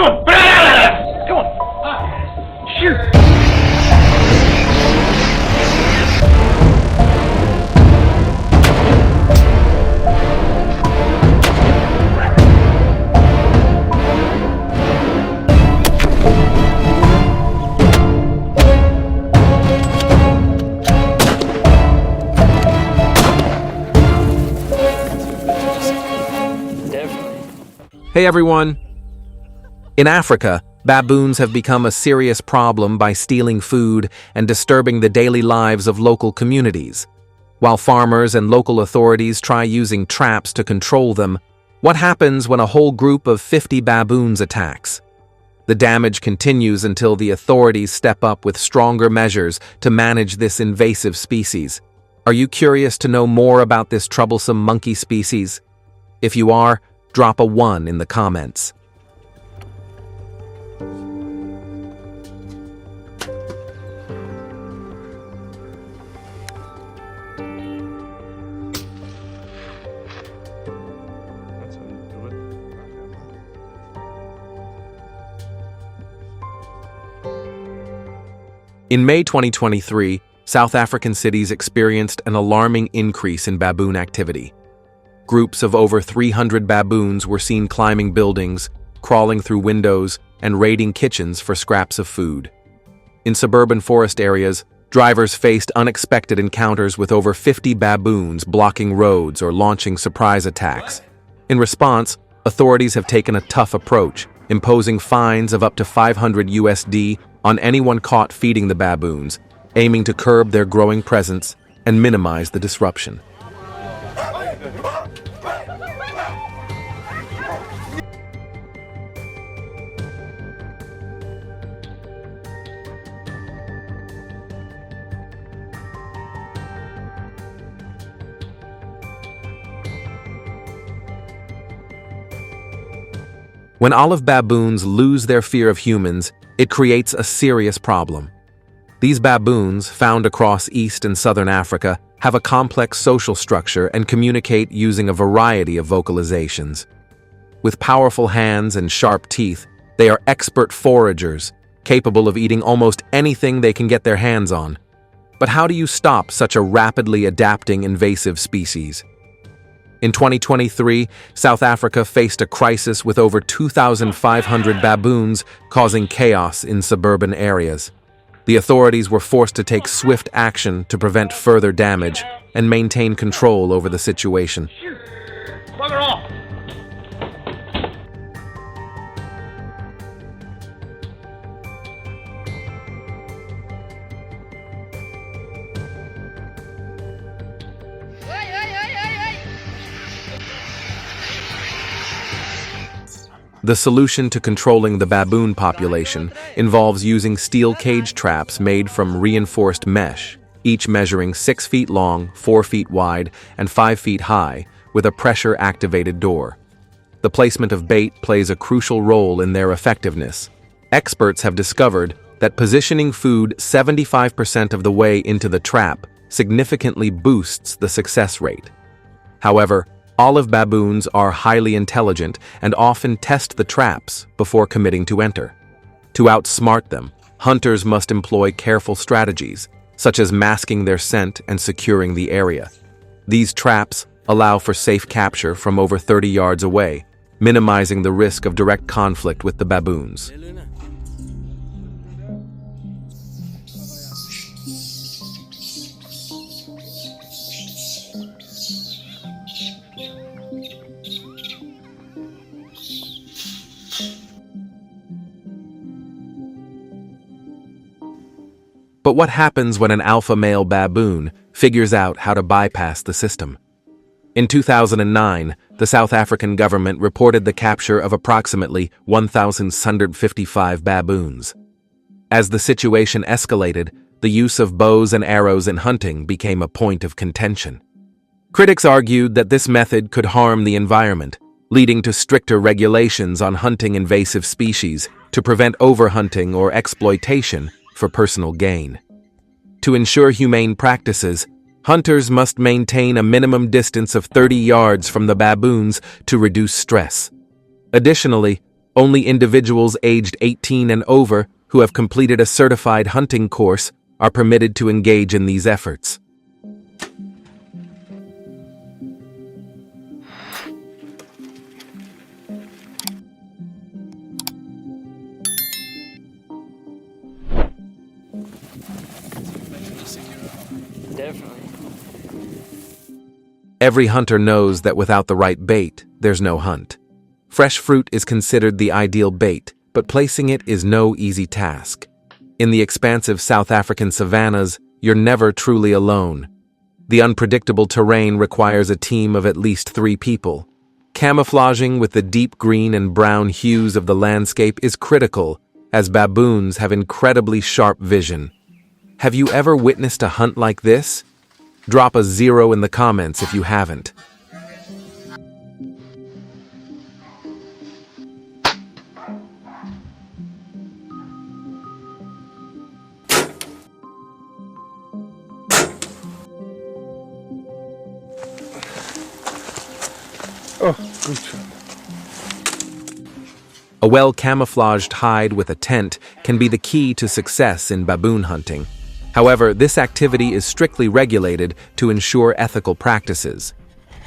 on! Come on! Shoot! Hey everyone! In Africa, baboons have become a serious problem by stealing food and disturbing the daily lives of local communities. While farmers and local authorities try using traps to control them, what happens when a whole group of 50 baboons attacks? The damage continues until the authorities step up with stronger measures to manage this invasive species. Are you curious to know more about this troublesome monkey species? If you are, drop a 1 in the comments. In May 2023, South African cities experienced an alarming increase in baboon activity. Groups of over 300 baboons were seen climbing buildings, crawling through windows, and raiding kitchens for scraps of food. In suburban forest areas, drivers faced unexpected encounters with over 50 baboons blocking roads or launching surprise attacks. In response, authorities have taken a tough approach, imposing fines of up to 500 USD on anyone caught feeding the baboons, aiming to curb their growing presence and minimize the disruption. When olive baboons lose their fear of humans, it creates a serious problem. These baboons, found across East and Southern Africa, have a complex social structure and communicate using a variety of vocalizations. With powerful hands and sharp teeth, they are expert foragers, capable of eating almost anything they can get their hands on. But how do you stop such a rapidly adapting invasive species? In 2023, South Africa faced a crisis with over 2,500 baboons causing chaos in suburban areas. The authorities were forced to take swift action to prevent further damage and maintain control over the situation. Bugger off! The solution to controlling the baboon population involves using steel cage traps made from reinforced mesh, each measuring 6 feet long, 4 feet wide, and 5 feet high, with a pressure-activated door. The placement of bait plays a crucial role in their effectiveness. Experts have discovered that positioning food 75% of the way into the trap significantly boosts the success rate. However, olive baboons are highly intelligent and often test the traps before committing to enter. To outsmart them, hunters must employ careful strategies, such as masking their scent and securing the area. These traps allow for safe capture from over 30 yards away, minimizing the risk of direct conflict with the baboons. But what happens when an alpha male baboon figures out how to bypass the system? In 2009, the South African government reported the capture of approximately 1,655 baboons. As the situation escalated, the use of bows and arrows in hunting became a point of contention. Critics argued that this method could harm the environment, leading to stricter regulations on hunting invasive species to prevent overhunting or exploitation for personal gain. To ensure humane practices, hunters must maintain a minimum distance of 30 yards from the baboons to reduce stress. Additionally, Only individuals aged 18 and over who have completed a certified hunting course are permitted to engage in these efforts. Definitely. Every hunter knows that without the right bait, there's no hunt. Fresh fruit is considered the ideal bait, but placing it is no easy task. In the expansive South African savannas, you're never truly alone. The unpredictable terrain requires a team of at least 3 people. Camouflaging with the deep green and brown hues of the landscape is critical, as baboons have incredibly sharp vision. Have you ever witnessed a hunt like this? Drop a 0 in the comments if you haven't. Oh, good job. A well-camouflaged hide with a tent can be the key to success in baboon hunting. However, this activity is strictly regulated to ensure ethical practices.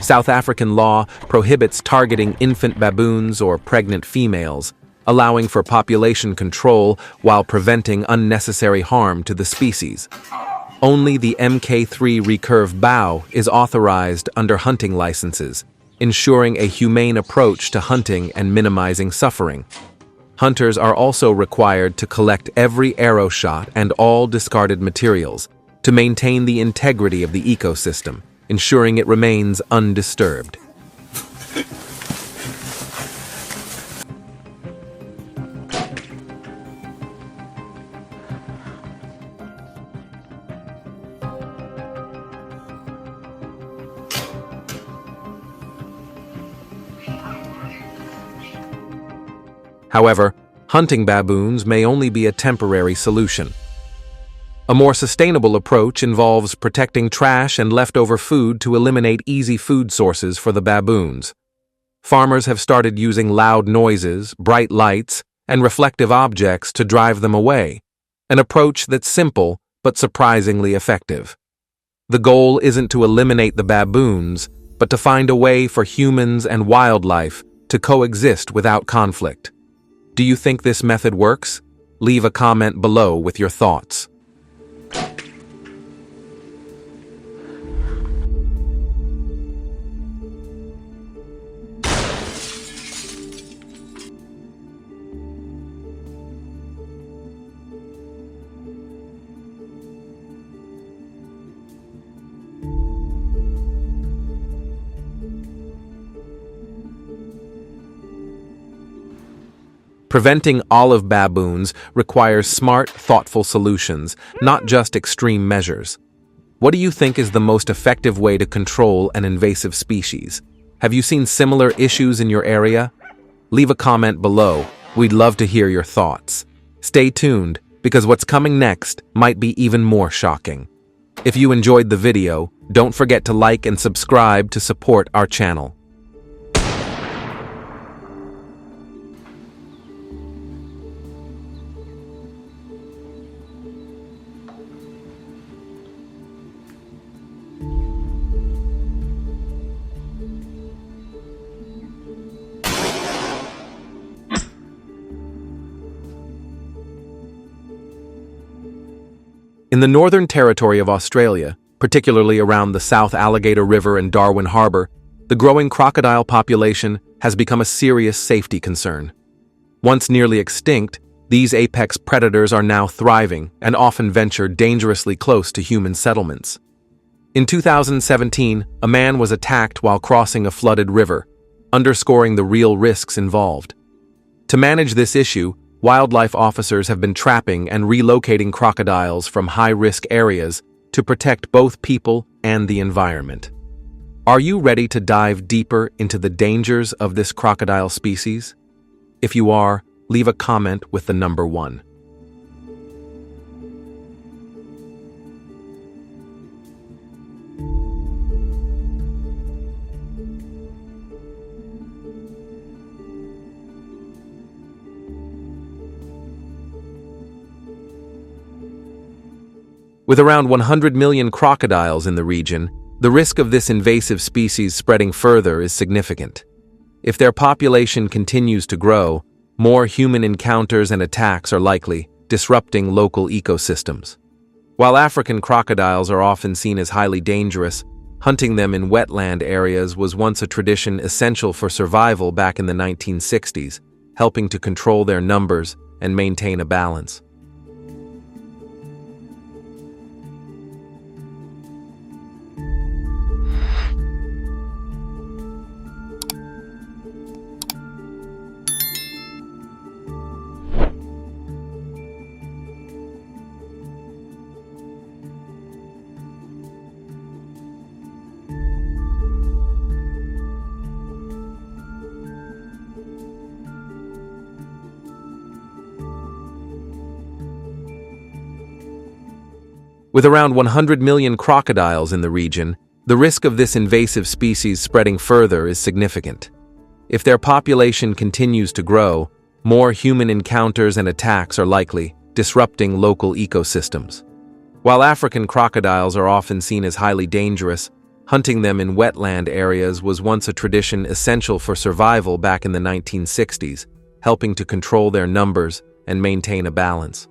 South African law prohibits targeting infant baboons or pregnant females, allowing for population control while preventing unnecessary harm to the species. Only the Mk3 recurve bow is authorized under hunting licenses, ensuring a humane approach to hunting and minimizing suffering. Hunters are also required to collect every arrow shot and all discarded materials to maintain the integrity of the ecosystem, ensuring it remains undisturbed. However, hunting baboons may only be a temporary solution. A more sustainable approach involves protecting trash and leftover food to eliminate easy food sources for the baboons. Farmers have started using loud noises, bright lights, and reflective objects to drive them away, an approach that's simple but surprisingly effective. The goal isn't to eliminate the baboons, but to find a way for humans and wildlife to coexist without conflict. Do you think this method works? Leave a comment below with your thoughts. Preventing olive baboons requires smart, thoughtful solutions, not just extreme measures. What do you think is the most effective way to control an invasive species? Have you seen similar issues in your area? Leave a comment below. We'd love to hear your thoughts. Stay tuned, because what's coming next might be even more shocking. If you enjoyed the video, don't forget to like and subscribe to support our channel. In the Northern Territory of Australia, particularly around the South Alligator River and Darwin Harbour, the growing crocodile population has become a serious safety concern. Once nearly extinct, these apex predators are now thriving and often venture dangerously close to human settlements. In 2017, a man was attacked while crossing a flooded river, underscoring the real risks involved. To manage this issue, wildlife officers have been trapping and relocating crocodiles from high-risk areas to protect both people and the environment. Are you ready to dive deeper into the dangers of this crocodile species? If you are, leave a comment with the number 1. With around 100 million crocodiles in the region, the risk of this invasive species spreading further is significant. If their population continues to grow, more human encounters and attacks are likely, disrupting local ecosystems. While African crocodiles are often seen as highly dangerous, hunting them in wetland areas was once a tradition essential for survival back in the 1960s, helping to control their numbers and maintain a balance. With around 100 million crocodiles in the region, the risk of this invasive species spreading further is significant. If their population continues to grow, more human encounters and attacks are likely, disrupting local ecosystems. While African crocodiles are often seen as highly dangerous, hunting them in wetland areas was once a tradition essential for survival back in the 1960s, helping to control their numbers and maintain a balance.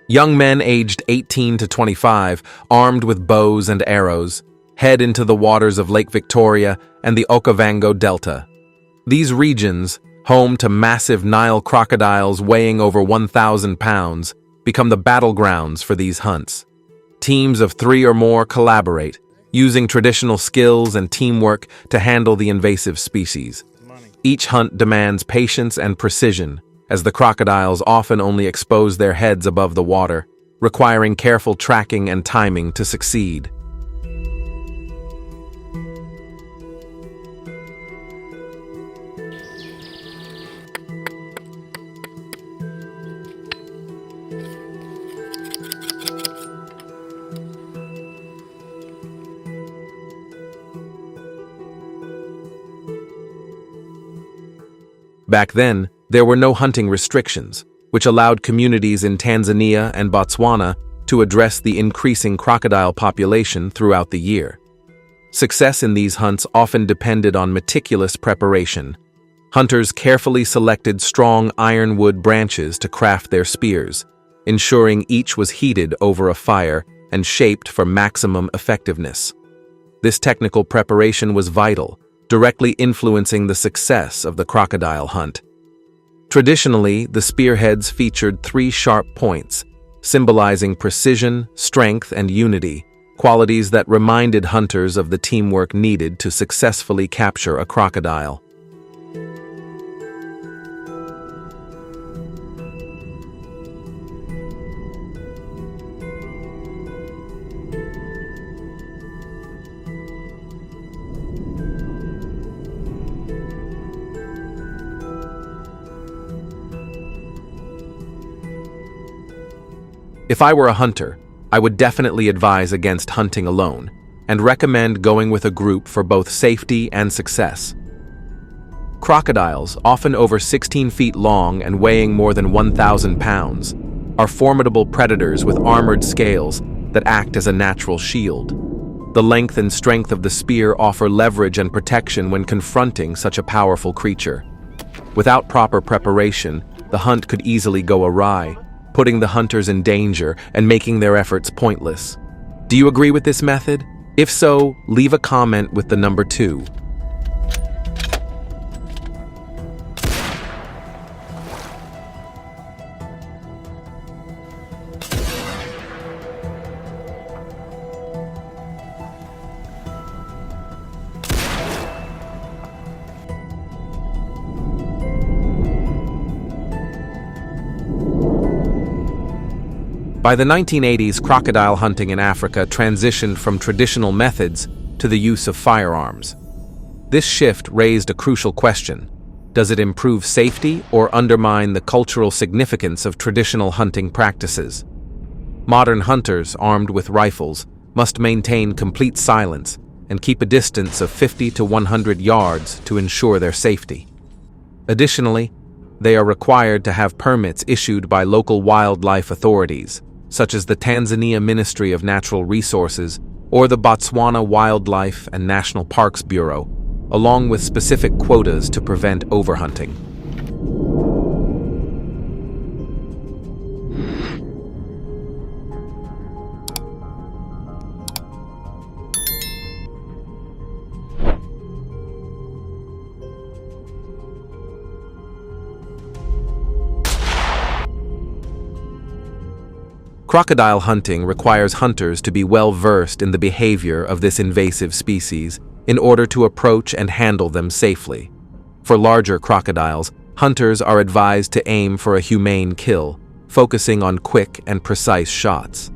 Young men aged 18 to 25, armed with bows and arrows, head into the waters of Lake Victoria and the Okavango Delta. These regions, home to massive Nile crocodiles weighing over 1,000 pounds, become the battlegrounds for these hunts. Teams of 3 or more collaborate, using traditional skills and teamwork to handle the invasive species. Each hunt demands patience and precision, as the crocodiles often only expose their heads above the water, requiring careful tracking and timing to succeed. Back then, there were no hunting restrictions, which allowed communities in Tanzania and Botswana to address the increasing crocodile population throughout the year. Success in these hunts often depended on meticulous preparation. Hunters carefully selected strong ironwood branches to craft their spears, ensuring each was heated over a fire and shaped for maximum effectiveness. This technical preparation was vital, directly influencing the success of the crocodile hunt. Traditionally, the spearheads featured 3 sharp points, symbolizing precision, strength, and unity, qualities that reminded hunters of the teamwork needed to successfully capture a crocodile. If I were a hunter, I would definitely advise against hunting alone, and recommend going with a group for both safety and success. Crocodiles, often over 16 feet long and weighing more than 1,000 pounds, are formidable predators with armored scales that act as a natural shield. The length and strength of the spear offer leverage and protection when confronting such a powerful creature. Without proper preparation, the hunt could easily go awry, putting the hunters in danger and making their efforts pointless. Do you agree with this method? If so, leave a comment with the number 2. By the 1980s, crocodile hunting in Africa transitioned from traditional methods to the use of firearms. This shift raised a crucial question. Does it improve safety or undermine the cultural significance of traditional hunting practices? Modern hunters, armed with rifles, must maintain complete silence and keep a distance of 50 to 100 yards to ensure their safety. Additionally, they are required to have permits issued by local wildlife authorities, such as the Tanzania Ministry of Natural Resources or the Botswana Wildlife and National Parks Bureau, along with specific quotas to prevent overhunting. Crocodile hunting requires hunters to be well versed in the behavior of this invasive species in order to approach and handle them safely. For larger crocodiles, hunters are advised to aim for a humane kill, focusing on quick and precise shots.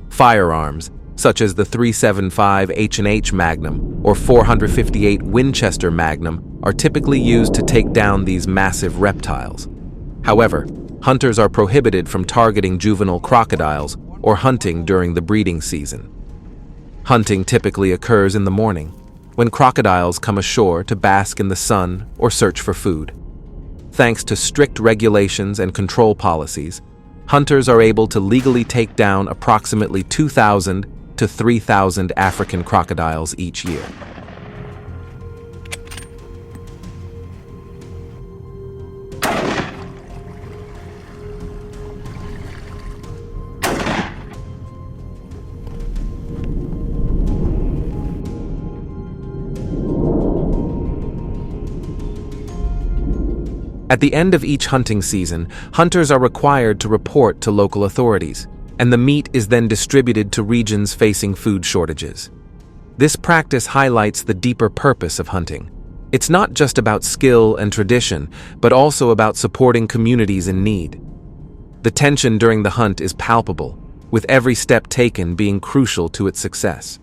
Firearms, such as the .375 H&H Magnum or .458 Winchester Magnum, are typically used to take down these massive reptiles. However, hunters are prohibited from targeting juvenile crocodiles or hunting during the breeding season. Hunting typically occurs in the morning, when crocodiles come ashore to bask in the sun or search for food. Thanks to strict regulations and control policies, hunters are able to legally take down approximately 2,000 to 3,000 African crocodiles each year. At the end of each hunting season, hunters are required to report to local authorities, and the meat is then distributed to regions facing food shortages. This practice highlights the deeper purpose of hunting. It's not just about skill and tradition, but also about supporting communities in need. The tension during the hunt is palpable, with every step taken being crucial to its success.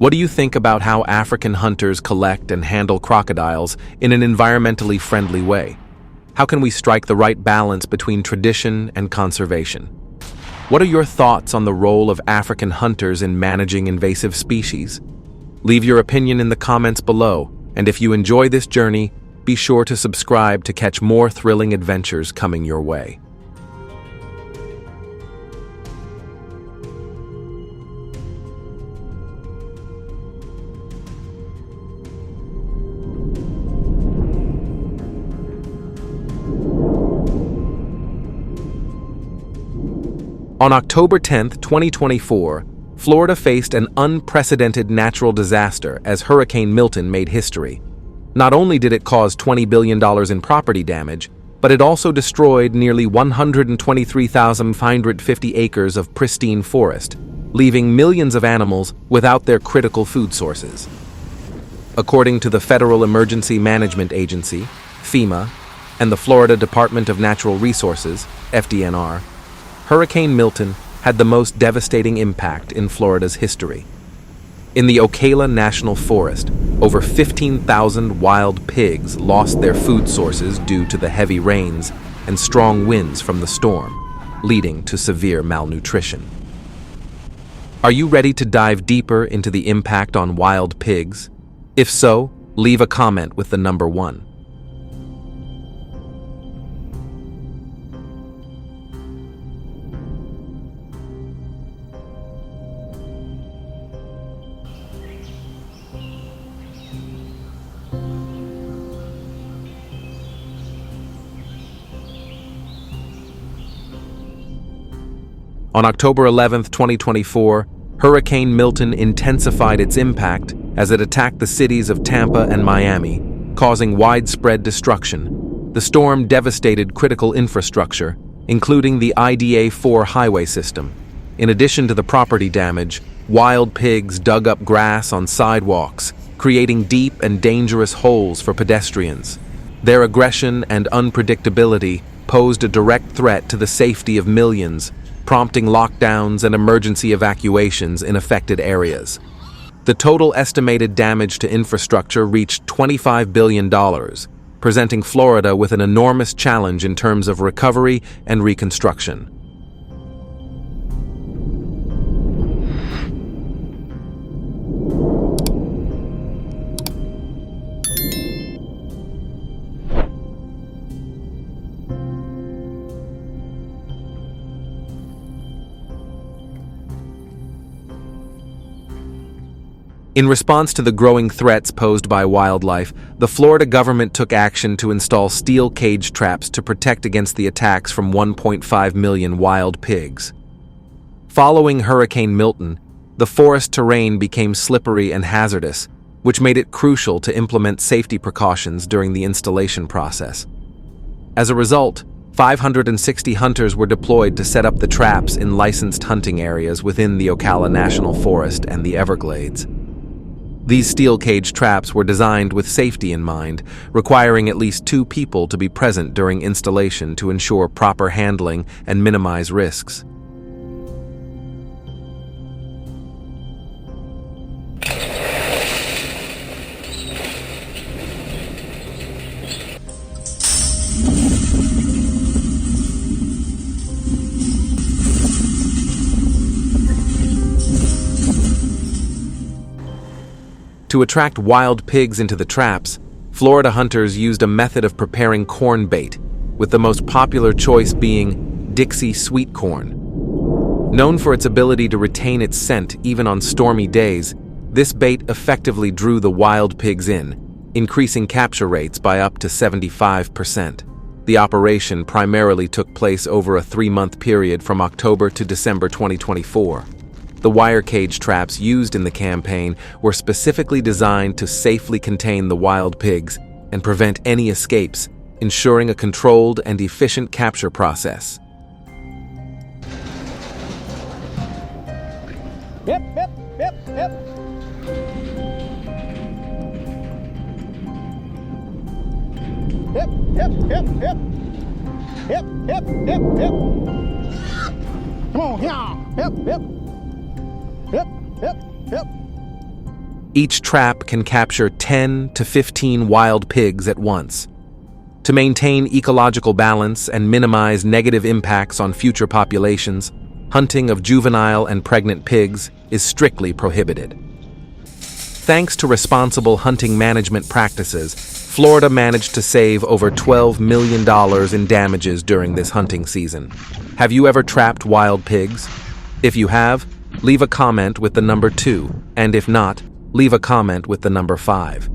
What do you think about how African hunters collect and handle crocodiles in an environmentally friendly way? How can we strike the right balance between tradition and conservation? What are your thoughts on the role of African hunters in managing invasive species? Leave your opinion in the comments below, and if you enjoy this journey, be sure to subscribe to catch more thrilling adventures coming your way. On October 10, 2024, Florida faced an unprecedented natural disaster as Hurricane Milton made history. Not only did it cause $20 billion in property damage, but it also destroyed nearly 123,550 acres of pristine forest, leaving millions of animals without their critical food sources. According to the Federal Emergency Management Agency, FEMA, and the Florida Department of Natural Resources, FDNR, Hurricane Milton had the most devastating impact in Florida's history. In the Ocala National Forest, over 15,000 wild pigs lost their food sources due to the heavy rains and strong winds from the storm, leading to severe malnutrition. Are you ready to dive deeper into the impact on wild pigs? If so, leave a comment with the number 1. On October 11, 2024, Hurricane Milton intensified its impact as it attacked the cities of Tampa and Miami, causing widespread destruction. The storm devastated critical infrastructure, including the IDA-4 highway system. In addition to the property damage, wild pigs dug up grass on sidewalks, creating deep and dangerous holes for pedestrians. Their aggression and unpredictability posed a direct threat to the safety of millions, prompting lockdowns and emergency evacuations in affected areas. The total estimated damage to infrastructure reached $25 billion, presenting Florida with an enormous challenge in terms of recovery and reconstruction. In response to the growing threats posed by wildlife, the Florida government took action to install steel cage traps to protect against the attacks from 1.5 million wild pigs. Following Hurricane Milton, the forest terrain became slippery and hazardous, which made it crucial to implement safety precautions during the installation process. As a result, 560 hunters were deployed to set up the traps in licensed hunting areas within the Ocala National Forest and the Everglades. These steel cage traps were designed with safety in mind, requiring at least 2 people to be present during installation to ensure proper handling and minimize risks. To attract wild pigs into the traps, Florida hunters used a method of preparing corn bait, with the most popular choice being Dixie sweet corn. Known for its ability to retain its scent even on stormy days, this bait effectively drew the wild pigs in, increasing capture rates by up to 75%. The operation primarily took place over a 3-month period from October to December 2024. The wire cage traps used in the campaign were specifically designed to safely contain the wild pigs and prevent any escapes, ensuring a controlled and efficient capture process. Yep, yep, yep, yep. Yep, yep, yep, yep. Yep, yep, yep, yep. Come on, yeah. Yep, yep. Yep, yep, yep. Each trap can capture 10 to 15 wild pigs at once. To maintain ecological balance and minimize negative impacts on future populations, hunting of juvenile and pregnant pigs is strictly prohibited. Thanks to responsible hunting management practices, Florida managed to save over $12 million in damages during this hunting season. Have you ever trapped wild pigs? If you have, leave a comment with the number 2, and if not, leave a comment with the number 5.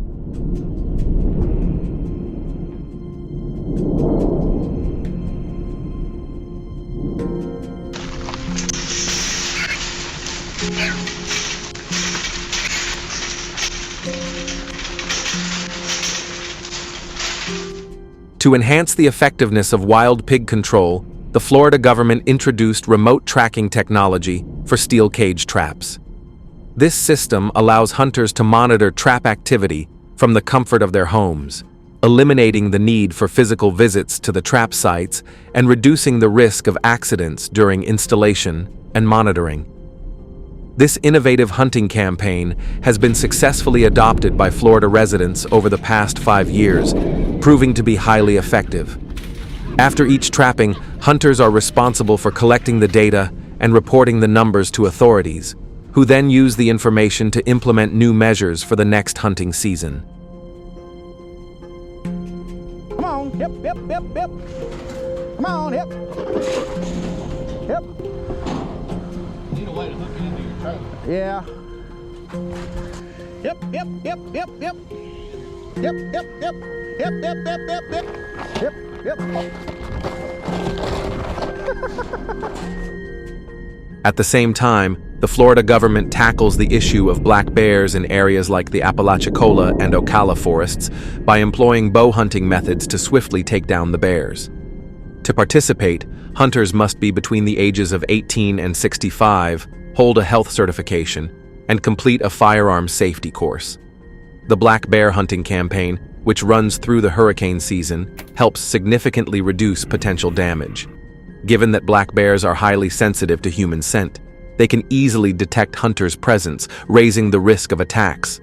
To enhance the effectiveness of wild pig control, the Florida government introduced remote tracking technology for steel cage traps. This system allows hunters to monitor trap activity from the comfort of their homes, eliminating the need for physical visits to the trap sites and reducing the risk of accidents during installation and monitoring. This innovative hunting campaign has been successfully adopted by Florida residents over the past 5 years, proving to be highly effective. After each trapping, hunters are responsible for collecting the data and reporting the numbers to authorities, who then use the information to implement new measures for the next hunting season. Come on, hip, hip, hip, hip. Come on, hip. Hip. Need a way to hook it into your trailer. Yeah. Yep, yep, yep, yep, yep. Yep, yep, yep. Yep, yep, yep, yep, yep. Yep, yep. At the same time, the Florida government tackles the issue of black bears in areas like the Apalachicola and Ocala forests by employing bow hunting methods to swiftly take down the bears. To participate, hunters must be between the ages of 18 and 65, hold a health certification, and complete a firearms safety course. The black bear hunting campaign, which runs through the hurricane season, helps significantly reduce potential damage. Given that black bears are highly sensitive to human scent, they can easily detect hunters' presence, raising the risk of attacks.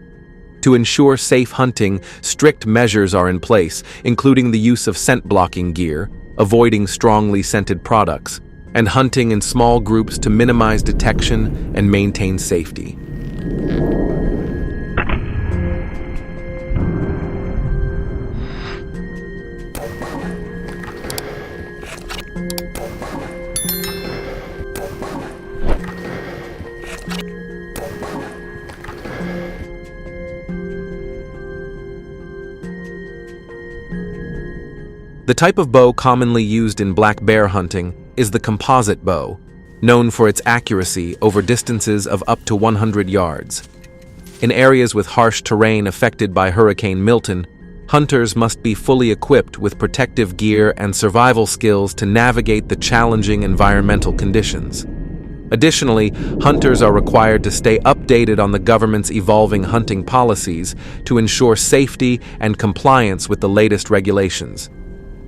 To ensure safe hunting, strict measures are in place, including the use of scent-blocking gear, avoiding strongly scented products, and hunting in small groups to minimize detection and maintain safety. The type of bow commonly used in black bear hunting is the composite bow, known for its accuracy over distances of up to 100 yards. In areas with harsh terrain affected by Hurricane Milton, hunters must be fully equipped with protective gear and survival skills to navigate the challenging environmental conditions. Additionally, hunters are required to stay updated on the government's evolving hunting policies to ensure safety and compliance with the latest regulations.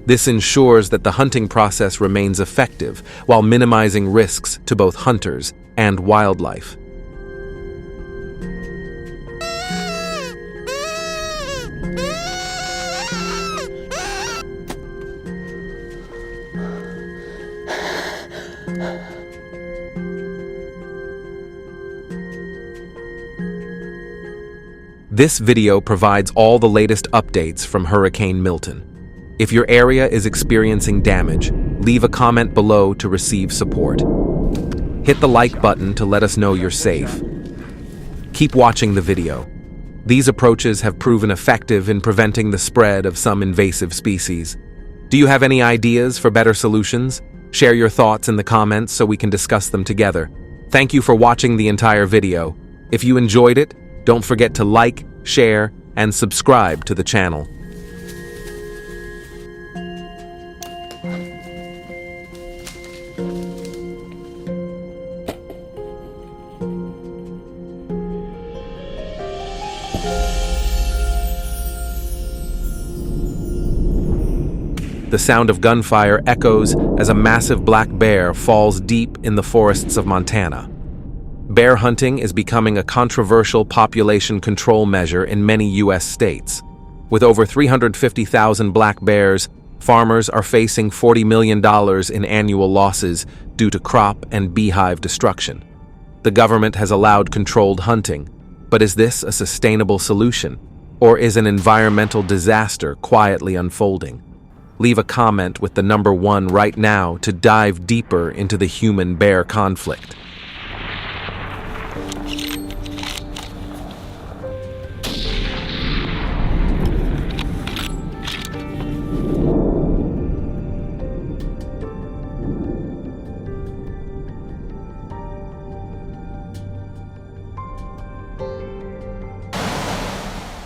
This ensures that the hunting process remains effective while minimizing risks to both hunters and wildlife. This video provides all the latest updates from Hurricane Milton. If your area is experiencing damage, leave a comment below to receive support. Hit the like button to let us know you're safe. Keep watching the video. These approaches have proven effective in preventing the spread of some invasive species. Do you have any ideas for better solutions? Share your thoughts in the comments so we can discuss them together. Thank you for watching the entire video. If you enjoyed it, don't forget to like, share, and subscribe to the channel. The sound of gunfire echoes as a massive black bear falls deep in the forests of Montana. Bear hunting is becoming a controversial population control measure in many U.S. states. With over 350,000 black bears, farmers are facing $40 million in annual losses due to crop and beehive destruction. The government has allowed controlled hunting, but is this a sustainable solution, or is an environmental disaster quietly unfolding? Leave a comment with the number 1 right now to dive deeper into the human-bear conflict.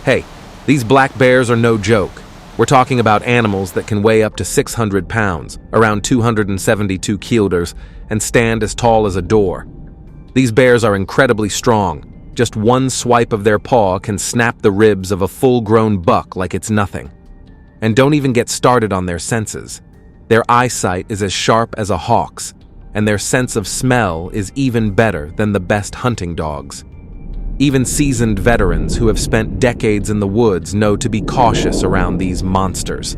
Hey, these black bears are no joke. We're talking about animals that can weigh up to 600 pounds, around 272 kilos, and stand as tall as a door. These bears are incredibly strong. Just one swipe of their paw can snap the ribs of a full-grown buck like it's nothing. And don't even get started on their senses. Their eyesight is as sharp as a hawk's, and their sense of smell is even better than the best hunting dogs. Even seasoned veterans who have spent decades in the woods know to be cautious around these monsters.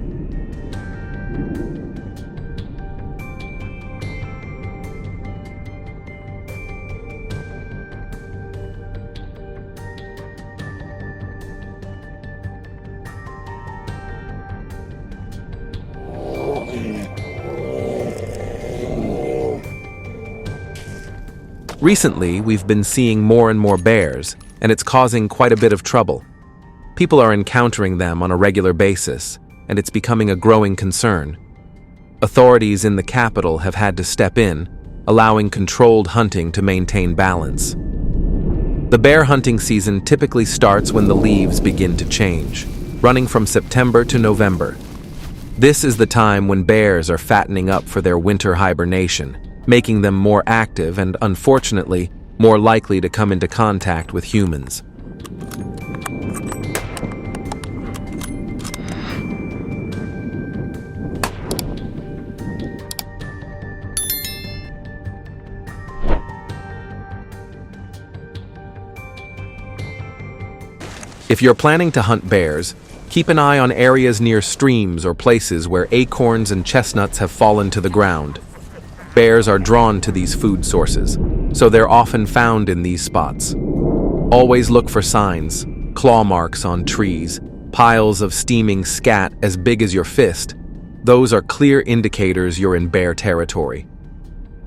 Recently, we've been seeing more and more bears, and it's causing quite a bit of trouble. People are encountering them on a regular basis, and it's becoming a growing concern. Authorities in the capital have had to step in, allowing controlled hunting to maintain balance. The bear hunting season typically starts when the leaves begin to change, running from September to November. This is the time when bears are fattening up for their winter hibernation, making them more active and, unfortunately, more likely to come into contact with humans. If you're planning to hunt bears, keep an eye on areas near streams or places where acorns and chestnuts have fallen to the ground. Bears are drawn to these food sources, so they're often found in these spots. Always look for signs, claw marks on trees, piles of steaming scat as big as your fist. Those are clear indicators you're in bear territory.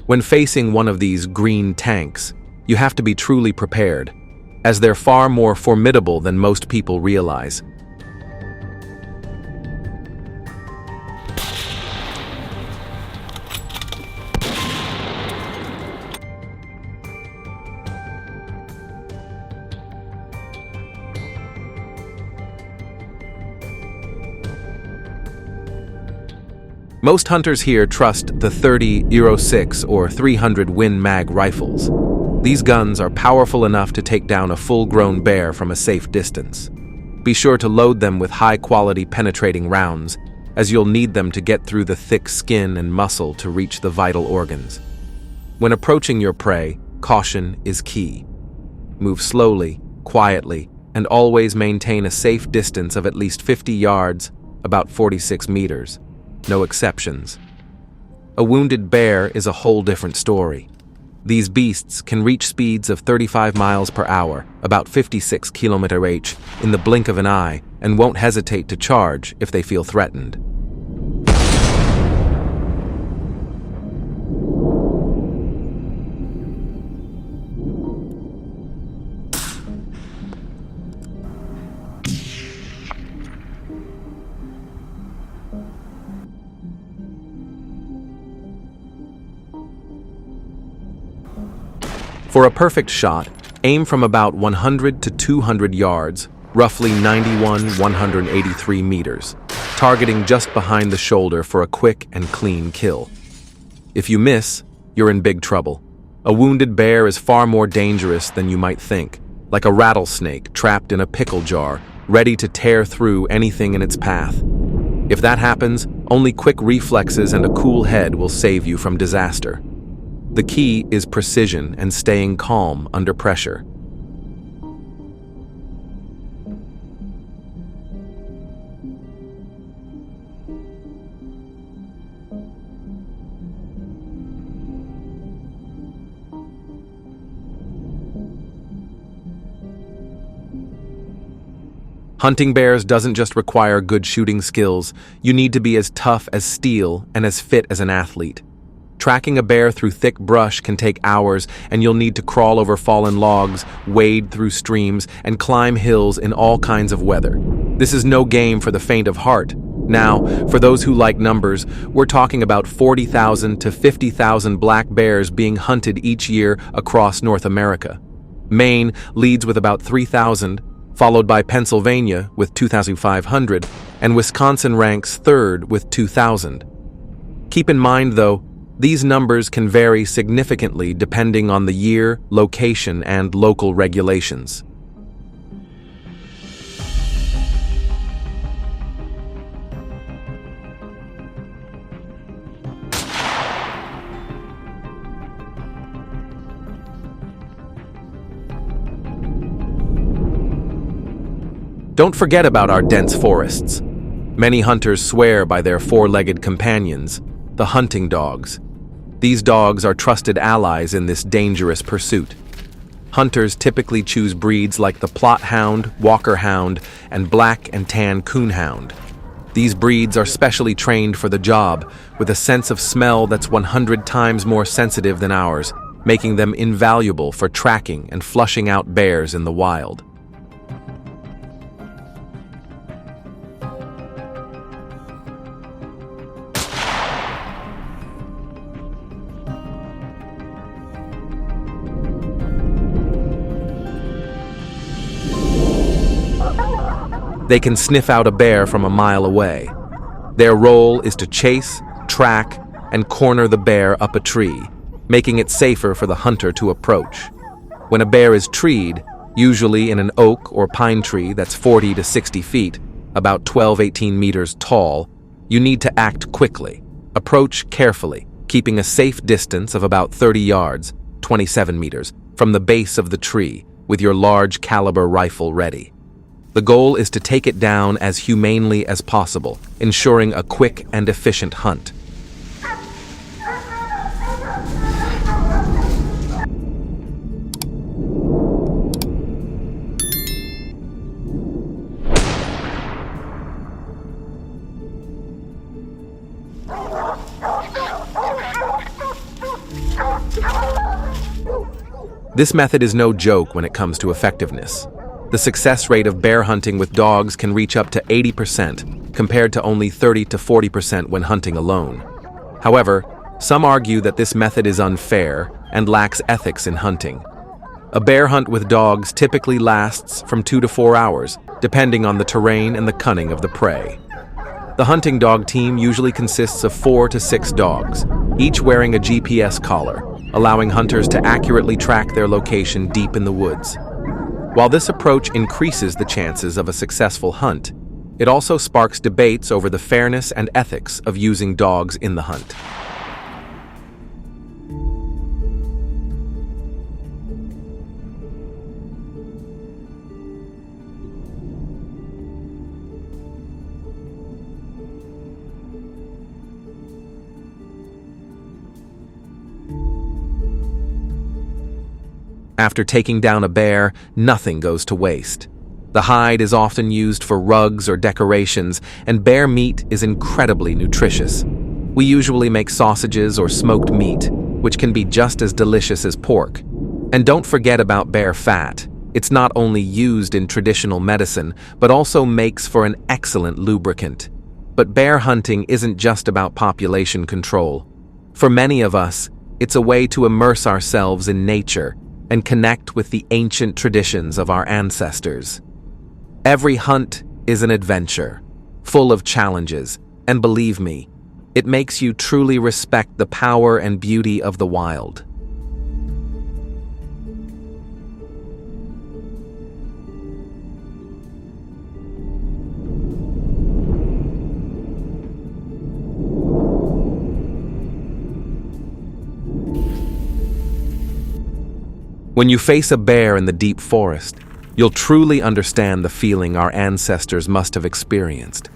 When facing one of these green tanks, you have to be truly prepared, as they're far more formidable than most people realize. Most hunters here trust the 30 Euro 6 or 300 Win Mag rifles. These guns are powerful enough to take down a full-grown bear from a safe distance. Be sure to load them with high-quality penetrating rounds, as you'll need them to get through the thick skin and muscle to reach the vital organs. When approaching your prey, caution is key. Move slowly, quietly, and always maintain a safe distance of at least 50 yards, about 46 meters. No exceptions. A wounded bear is a whole different story. These beasts can reach speeds of 35 miles per hour, about 56 km/h, in the blink of an eye, and won't hesitate to charge if they feel threatened. For a perfect shot, aim from about 100 to 200 yards, roughly 91-183 meters, targeting just behind the shoulder for a quick and clean kill. If you miss, you're in big trouble. A wounded bear is far more dangerous than you might think, like a rattlesnake trapped in a pickle jar, ready to tear through anything in its path. If that happens, only quick reflexes and a cool head will save you from disaster. The key is precision and staying calm under pressure. Hunting bears doesn't just require good shooting skills. You need to be as tough as steel and as fit as an athlete. Tracking a bear through thick brush can take hours, and you'll need to crawl over fallen logs, wade through streams, and climb hills in all kinds of weather. This is no game for the faint of heart. Now, for those who like numbers, we're talking about 40,000 to 50,000 black bears being hunted each year across North America. Maine leads with about 3,000, followed by Pennsylvania with 2,500, and Wisconsin ranks third with 2,000. Keep in mind, though, these numbers can vary significantly depending on the year, location, and local regulations. Don't forget about our dense forests. Many hunters swear by their four-legged companions, the hunting dogs. These dogs are trusted allies in this dangerous pursuit. Hunters typically choose breeds like the Plott Hound, Walker Hound, and Black and Tan Coonhound. These breeds are specially trained for the job, with a sense of smell that's 100 times more sensitive than ours, making them invaluable for tracking and flushing out bears in the wild. They can sniff out a bear from a mile away. Their role is to chase, track, and corner the bear up a tree, making it safer for the hunter to approach. When a bear is treed, usually in an oak or pine tree that's 40 to 60 feet, about 12-18 meters tall, you need to act quickly. Approach carefully, keeping a safe distance of about 30 yards, 27 meters, from the base of the tree, with your large caliber rifle ready. The goal is to take it down as humanely as possible, ensuring a quick and efficient hunt. This method is no joke when it comes to effectiveness. The success rate of bear hunting with dogs can reach up to 80%, compared to only 30 to 40% when hunting alone. However, some argue that this method is unfair and lacks ethics in hunting. A bear hunt with dogs typically lasts from 2 to 4 hours, depending on the terrain and the cunning of the prey. The hunting dog team usually consists of 4 to 6 dogs, each wearing a GPS collar, allowing hunters to accurately track their location deep in the woods. While this approach increases the chances of a successful hunt, it also sparks debates over the fairness and ethics of using dogs in the hunt. After taking down a bear, nothing goes to waste. The hide is often used for rugs or decorations, and bear meat is incredibly nutritious. We usually make sausages or smoked meat, which can be just as delicious as pork. And don't forget about bear fat. It's not only used in traditional medicine, but also makes for an excellent lubricant. But bear hunting isn't just about population control. For many of us, it's a way to immerse ourselves in nature and connect with the ancient traditions of our ancestors. Every hunt is an adventure, full of challenges, and believe me, it makes you truly respect the power and beauty of the wild. When you face a bear in the deep forest, you'll truly understand the feeling our ancestors must have experienced.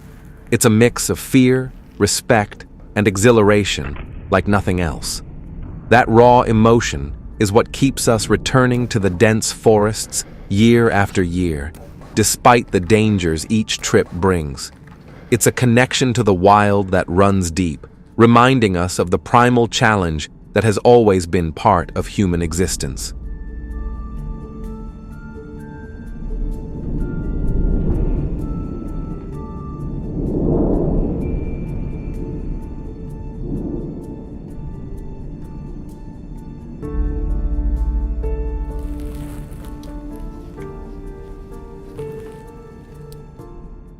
It's a mix of fear, respect, and exhilaration like nothing else. That raw emotion is what keeps us returning to the dense forests year after year, despite the dangers each trip brings. It's a connection to the wild that runs deep, reminding us of the primal challenge that has always been part of human existence.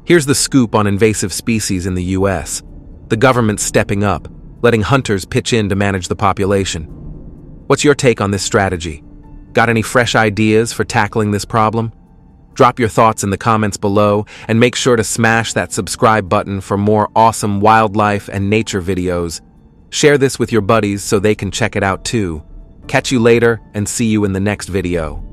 Here's the scoop on invasive species in the US. The government's stepping up, letting hunters pitch in to manage the population. What's your take on this strategy? Got any fresh ideas for tackling this problem? Drop your thoughts in the comments below and make sure to smash that subscribe button for more awesome wildlife and nature videos. Share this with your buddies so they can check it out too. Catch you later and see you in the next video.